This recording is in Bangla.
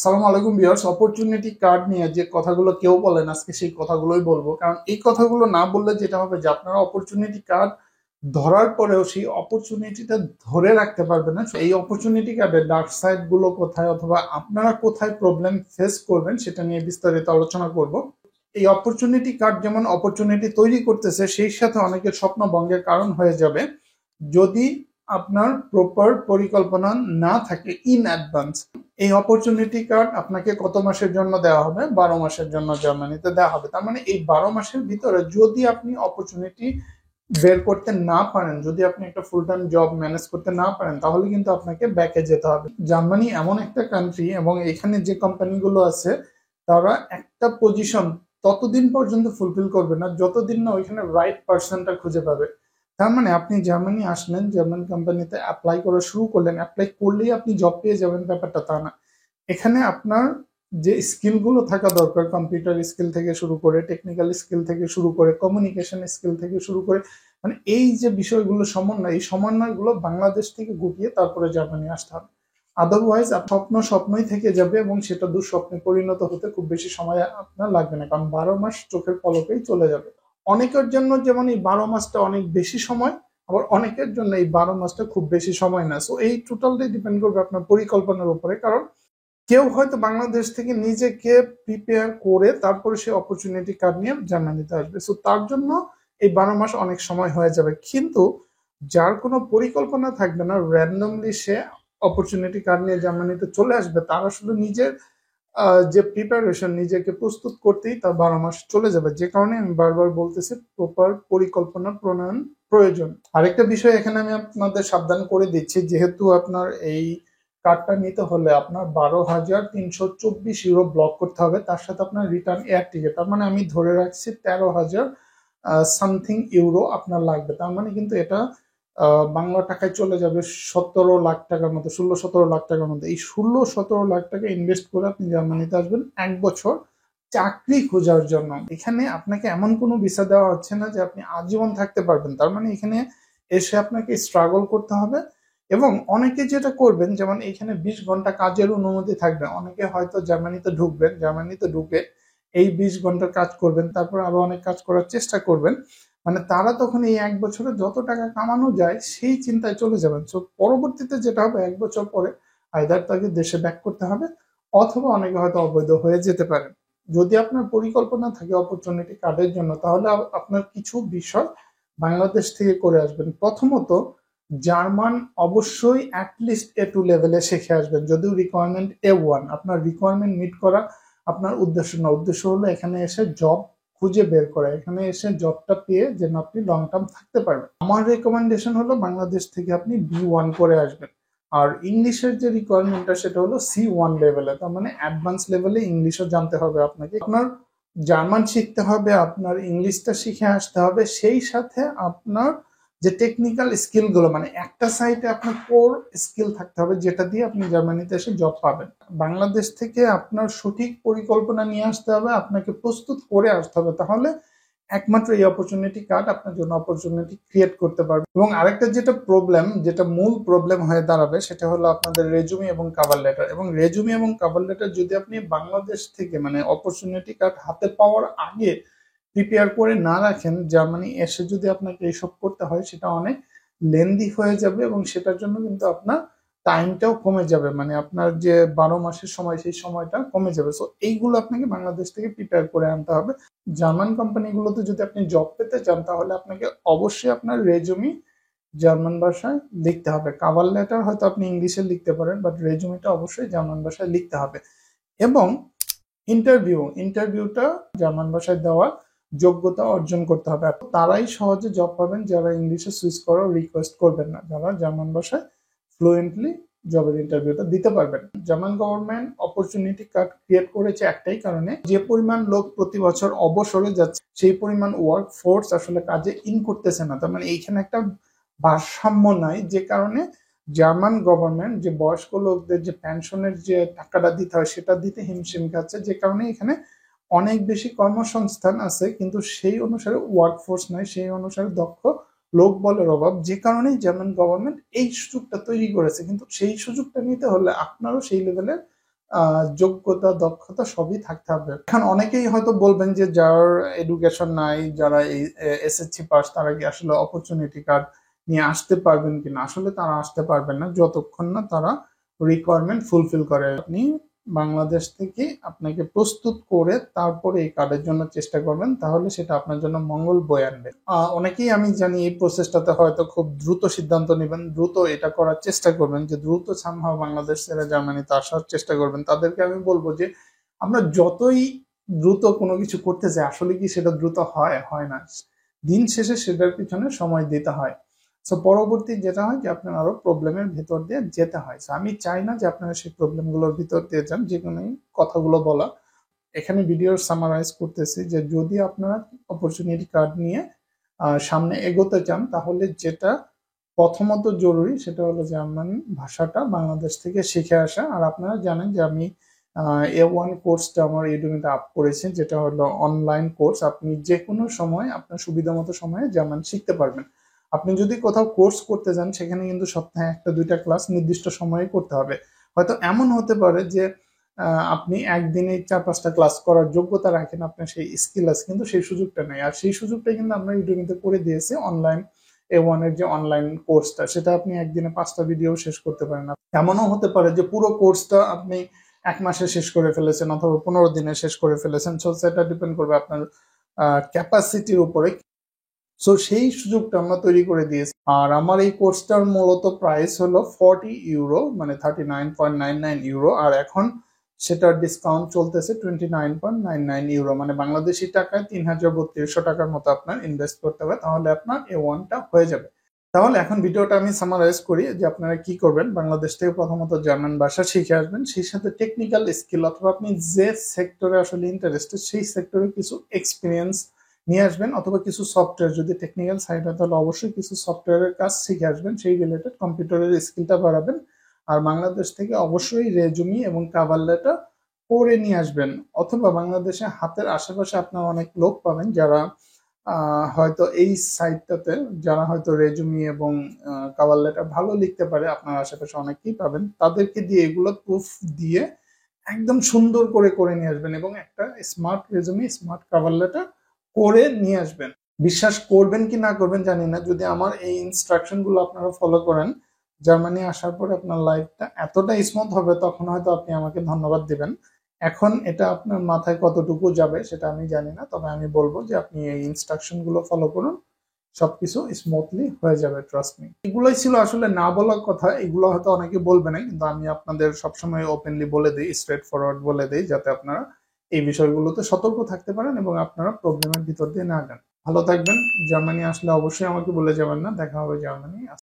সালাম আলাইকুম ভিউয়ার্স। অপরচুনিটি কার্ড নিয়ে যে কথাগুলো কেউ বলেন, আজকে সেই কথাগুলোই বলবো। কারণ এই কথাগুলো না বললে যেটা হবে যে আপনারা অপরচুনিটি কার্ড ধরার পরেও সেই অপরচুনিটিটা ধরে রাখতে পারবেন না। এই অপরচুনিটি কার্ডের ডার্ক সাইড গুলো কোথায়, অথবা আপনারা কোথায় প্রবলেম ফেস করবেন, সেটা নিয়ে বিস্তারিত আলোচনা করব। এই অপরচুনিটি কার্ড যেমন অপরচুনিটি তৈরি করতেছে, সেই সাথে অনেকের স্বপ্ন ভঙ্গের কারণ হয়ে যাবে যদি আপনার প্রপার পরিকল্পনা না থাকে ইন অ্যাডভান্স। এই অপরচুনিটি কার্ড আপনাকে কত মাসের জন্য দেওয়া হবে? 12 মাসের জন্য জার্মানিতে দেওয়া হবে। তার মানে এই 12 মাসের ভিতরে যদি আপনি অপরচুনিটি বের করতে না পারেন, যদি আপনি একটা ফুল টাইম জব ম্যানেজ করতে না পারেন, তাহলে কিন্তু আপনাকে ব্যাকে যেতে হবে। জার্মানি এমন একটা কান্ট্রি, এবং এখানে যে কোম্পানিগুলো আছে তারা একটা পজিশন ততদিন পর্যন্ত ফুলফিল করবে না যতদিন না ওইখানে রাইট পার্সনটা খুঁজে পাবে। তার মানে আপনি জার্মানি আসলেন, জার্মান কোম্পানিতে অ্যাপ্লাই করা শুরু করলেন, অ্যাপ্লাই করলেই আপনি জব পেয়ে যাবেন, ব্যাপারটা তা না। এখানে আপনার যে স্কিলগুলো থাকা দরকার, কম্পিউটার স্কিল থেকে শুরু করে, টেকনিক্যাল স্কিল থেকে শুরু করে, কমিউনিকেশন স্কিল থেকে শুরু করে, মানে এই যে বিষয়গুলো সমন্বয়, এই সমন্বয়গুলো বাংলাদেশ থেকে গুটিয়ে তারপরে জার্মানি আসতে হবে। আদারওয়াইজ স্বপ্ন স্বপ্নই থেকে যাবে, এবং সেটা দুঃস্বপ্নে পরিণত হতে খুব বেশি সময় আপনার লাগবে না, কারণ 12 মাস চোখের পলকেই চলে যাবে। অনেকের জন্য যেমন এই 12 মাসটা অনেক বেশি সময়, আবার অনেকের জন্য এই 12 মাসটা খুব বেশি সময় না। সো এই টোটালটাই ডিপেন্ড করবে আপনার পরিকল্পনার উপরে। কারণ কেউ হয়তো বাংলাদেশ থেকে নিজেকে প্রিপেয়ার করে তারপরে সে অপরচুনিটি কার্ড নিয়ে জার্মানিতে আসবে, সো তার জন্য এই 12 মাস অনেক সময় হয়ে যাবে। কিন্তু যার কোনো পরিকল্পনা থাকবে না, র্যান্ডমলি সে অপরচুনিটি কার্ড নিয়ে জার্মানিতে চলে আসবে, তার আসলে নিজের যে প্রিপারেশন, নিজেকে প্রস্তুত করতেই তার 12 মাস চলে যাবে। যে কারণে আমি বারবার বলতেছি প্রপার পরিকল্পনা প্রণয়ন প্রয়োজন। আরেকটা বিষয় এখানে আমি আপনাদের সাবধান করে দিচ্ছি, যেহেতু আপনার এই কার্ডটা নিতে হলে আপনার 12,324 ইউরো ব্লক করতে হবে, তার সাথে আপনার রিটার্ন এয়ার টিকিট, তার মানে আমি ধরে রাখছি 13,000 সামথিং ইউরো আপনার লাগবে। তার মানে কিন্তু এটা বাংলা টাকায় চলে যাবে 17 লাখ টাকার মতো, 16-17 লাখ টাকার মতো। এই 16-17 লাখ টাকা ইনভেস্ট করে আপনি জার্মানিতে আসবেন 1 বছর চাকরি খোঁজার জন্য। এখানে আপনাকে এমন কোনো ভিসা দেওয়া হচ্ছে না যে আপনি আজীবন থাকতে পারবেন। তার মানে এখানে এসে আপনাকে স্ট্রাগল করতে হবে। এবং অনেকে যেটা করবেন, যেমন এখানে 20 ঘন্টা কাজের অনুমতি থাকবে। অনেকে হয়তো জার্মানিতে ঢুকবেন, জার্মানিতে ঢুকে এই 20 ঘন্টার কাজ করবেন, তারপর আরো অনেক কাজ করার চেষ্টা করবেন। মানে তারা তখন এই 1 বছরে যত টাকা কামানো যায় সেই চিন্তায় চলে যাবেন। তো পরবর্তীতে যেটা হবে, 1 বছর পরে আইদার তাকে দেশে ব্যাক করতে হবে, অথবা অনেকে হয়তো অবৈধ হয়ে যেতে পারে। যদি আপনার পরিকল্পনা থাকে অপরচুনিটি কার্ডের জন্য, তাহলে আপনার কিছু বিষয় বাংলাদেশ থেকে করে আসবেন। প্রথমত, জার্মান অবশ্যই অ্যাটলিস্ট A2 লেভেলে শিখে আসবেন। যদিও রিকোয়ারমেন্ট A1, আপনার রিকোয়ারমেন্ট মিট করা আপনার উদ্দেশ্য না। উদ্দেশ্য হলো এখানে এসে জব খুঁজে বের করা, এখানে এসে জবটা পেয়ে যেন আপনি লং টার্ম থাকতে পারবেন। আমার রেকমেন্ডেশন হলো বাংলাদেশ থেকে আপনি B1 করে আসবেন। আর ইংলিশের যে রিকোয়ারমেন্টটা সেটা হলো C1 লেভেলে, তার মানে অ্যাডভান্স লেভেলে ইংলিশও জানতে হবে আপনাকে। আপনার জার্মান শিখতে হবে, আপনার ইংলিশটা শিখে আসতে হবে, সেই সাথে আপনার যে টেকনিক্যাল স্কিলগুলো, মানে একটা সাইটে আপনার কোর স্কিল থাকতে হবে, যেটা দিয়ে আপনি জার্মানিতে এসে জব পাবেন। বাংলাদেশ থেকে আপনার সঠিক পরিকল্পনা নিয়ে আসতে হবে, আপনাকে প্রস্তুত করে আসতে হবে, তাহলে একমাত্র এই অপরচুনিটি কার্ড আপনার জন্য অপরচুনিটি ক্রিয়েট করতে পারবে। এবং আরেকটা যেটা প্রবলেম, যেটা মূল প্রবলেম হয়ে দাঁড়াবে, সেটা হলো আপনাদের রেজুমি এবং কাভার লেটার। এবং রেজুমি এবং কাভার লেটার যদি আপনি বাংলাদেশ থেকে, মানে অপরচুনিটি কার্ড হাতে পাওয়ার আগে প্রিপেয়ার করে না রাখেন, জার্মানি এসে যদি আপনাকে এইসব করতে হয়, সেটা অনেক লেন্দি হয়ে যাবে, এবং সেটার জন্য কিন্তু আপনার টাইমটাও কমে যাবে। মানে আপনার যে 12 মাসের সময়, সেই সময়টা কমে যাবে। সো এইগুলো আপনাকে বাংলাদেশ থেকে প্রিপেয়ার করে আনতে হবে। জার্মান কোম্পানিগুলোতে যদি আপনি জব পেতে চান, তাহলে আপনাকে অবশ্যই আপনার রেজুমি জার্মান ভাষায় লিখতে হবে। কাভার লেটার হয়তো আপনি ইংলিশে লিখতে পারেন, বাট রেজুমিটা অবশ্যই জার্মান ভাষায় লিখতে হবে। এবং ইন্টারভিউটা জার্মান ভাষায় দেওয়ার যোগ্যতা অর্জন করতে হবে। তারাই সহজে জব পাবেন যারা ইংলিশে সুইচ করার রিকোয়েস্ট করবেন না, যারা জার্মান ভাষায় ফ্লুয়েন্টলি জবের ইন্টারভিউটা দিতে পারবেন। German government opportunity card create করেছে একটাই কারণে, যে পরিমাণ লোক প্রতি বছর অবসরে যাচ্ছে, সেই পরিমাণ ওয়ার্ক ফোর্স আসলে কাজে ইন করতেছে না। তার মানে এইখানে একটা ভারসাম্য নাই, যে কারণে জার্মান গভর্নমেন্ট যে বয়স্ক লোকদের যে পেনশনের যে টাকাটা দিতে হয়, সেটা দিতে হিমশিম খাচ্ছে। যে কারণে এখানে অনেক বেশি কর্মসংস্থান আছে, কিন্তু সেই অনুসারে ওয়ার্কফোর্স নাই, সেই অনুসারে দক্ষ লোক বলের অভাব। যে কারণেই জার্মান গভর্নমেন্ট এই সুযোগটা তৈরি করেছে। কিন্তু সেই সুযোগটা নিতে হলে আপনারও সেই লেভেলের যোগ্যতা দক্ষতা সবই থাকতে হবে। এখন অনেকেই হয়তো বলবেন যে যার এডুকেশন নাই, যারা এই এসএসসি পাস, তারা কি আসলে অপরচুনিটি কার্ড নিয়ে আসতে পারবেন কিনা? আসলে তারা আসতে পারবেন না যতক্ষণ না তারা রিকোয়ারমেন্ট ফুলফিল করে। আপনি বাংলাদেশ থেকে আপনাকে প্রস্তুত করে তারপরে এই কার্ডের জন্য চেষ্টা করবেন, তাহলে সেটা আপনার জন্য মঙ্গল বয়ে আনবে। অনেকেই আমি জানি এই প্রসেসটাতে হয়তো খুব দ্রুত সিদ্ধান্ত নেবেন, দ্রুত এটা করার চেষ্টা করবেন, যে দ্রুত সামহাও বাংলাদেশ ছেড়ে জার্মানিতে আসার চেষ্টা করবেন। তাদেরকে আমি বলবো যে আমরা যতই দ্রুত কোনো কিছু করতে চাই, আসলে কি সেটা দ্রুত হয়? হয় না। দিন শেষে সেটার পিছনে সময় দিতে হয়। সো পরবর্তী যেটা হয় যে আপনার আরো প্রবলেমের ভিতর দিয়ে যেতে হয়। আমি চাই না যে আপনারা সেই প্রবলেমগুলোর ভিতর দিয়ে যান। যে কোনো কথাগুলো বলা এখানে ভিডিওর সামারাইজ করতেছি, যে যদি আপনারা অপরচুনিটি কার্ড নিয়ে সামনে এগোতে চান, তাহলে যেটা প্রথমত জরুরি সেটা হলো জার্মান ভাষাটা বাংলাদেশ থেকে শিখে আসা। আর আপনারা জানেন যে আমি A1 কোর্সটা আমার ইউডেমিতে আপ করেছি, যেটা হলো অনলাইন কোর্স। আপনি যে কোনো সময় আপনার সুবিধা মতো সময়ে জার্মান শিখতে পারবেন। আপনি যদি কোথাও কোর্স করতে যান, সেখানে কিন্তু সপ্তাহে 1-2টা ক্লাস নির্দিষ্ট সময়ে করতে হবে। হয়তো এমন হতে পারে যে আপনি একদিনে 4-5টা ক্লাস করার যোগ্যতা রাখেন, আপনার সেই স্কিল আছে, কিন্তু সেই সুযোগটা নেই। আর সেই সুযোগটা কিন্তু আমরা ইউটিউবে করে দিয়েছি। অনলাইন A1 এর যে অনলাইন কোর্সটা, সেটা আপনি একদিনে 5টা ভিডিও শেষ করতে পারেন। এমনও হতে পারে যে পুরো কোর্সটা আপনি 1 মাসে শেষ করে ফেলেছেন, অথবা 15 দিনে শেষ করে ফেলেছেন। সো সেটা ডিপেন্ড করবে আপনার ক্যাপাসিটির উপরে। সো সেই সুযোগটা আমরা তৈরি করে দিয়েছি। আর আমার এই কোর্সটার মূলত প্রাইস হলো 40 ইউরো, মানে 39.99 ইউরো। আর এখন সেটার ডিসকাউন্ট চলতেছে 29.99 ইউরো, মানে বাংলাদেশি টাকায় 3,3200 টাকার মতো আপনার ইনভেস্ট করতে হবে, তাহলে আপনার A1টা হয়ে যাবে। তাহলে এখন ভিডিওটা আমি সামারাইজ করি যে আপনারা কি করবেন। বাংলাদেশ থেকে প্রথমত জার্মান ভাষা শিখে আসবেন, সেই সাথে টেকনিক্যাল স্কিল অথবা আপনি যে সেক্টরে আসলে ইন্টারেস্টেড সেই সেক্টরে কিছু এক্সপিরিয়েন্স নিয়ে আসবেন, অথবা কিছু সফটওয়্যার, যদি টেকনিক্যাল সাইড হয় তাহলে অবশ্যই কিছু সফটওয়্যারের কাজ শিখে আসবেন, সেই রিলেটেড কম্পিউটারের স্কিলটা বাড়াবেন। আর বাংলাদেশ থেকে অবশ্যই রেজুমি এবং কাভার লেটার করে নিয়ে আসবেন। অথবা বাংলাদেশে হাতের আশেপাশে আপনার অনেক লোক পাবেন যারা হয়তো এই সাইটটাতে, যারা হয়তো রেজুমি এবং কাভার লেটার ভালো লিখতে পারে, আপনার আশেপাশে অনেকেই পাবেন। তাদেরকে দিয়ে এগুলো প্রুফ দিয়ে একদম সুন্দর করে নিয়ে আসবেন, এবং একটা smart resume, smart cover letter করে নিয়ে আসবেন। বিশ্বাস করবেন কি না করবেন জানি না, যদি আমার এই ইনস্ট্রাকশন গুলো আপনারা ফলো করেন, জার্মানি আসার পরে আপনার লাইফটা এতটা স্মুথ হবে, তখন হয়তো আপনি আমাকে ধন্যবাদ দিবেন। এখন এটা আপনার মাথায় কতটুকু যাবে সেটা আমি জানি না, তবে আমি বলবো যে আপনি এই ইনস্ট্রাকশন গুলো ফলো করুন, সবকিছু স্মুথলি হয়ে যাবে, ট্রাস্ট মি। এগুলোই ছিল আসলে না বলার কথা। এগুলো হয়তো অনেকে বলবে না, কিন্তু আমি আপনাদের সবসময় ওপেনলি বলে দিই, স্ট্রেট ফরওয়ার্ড বলে দিই, যাতে আপনারা এই বিষয়গুলোতে সতর্ক থাকতে পারেন এবং আপনারা প্রবলেমের ভিতর দিয়ে না যান। ভালো থাকবেন। জার্মানি আসলে অবশ্যই আমাকে বলে যাবেন না। দেখা হবে জার্মানি।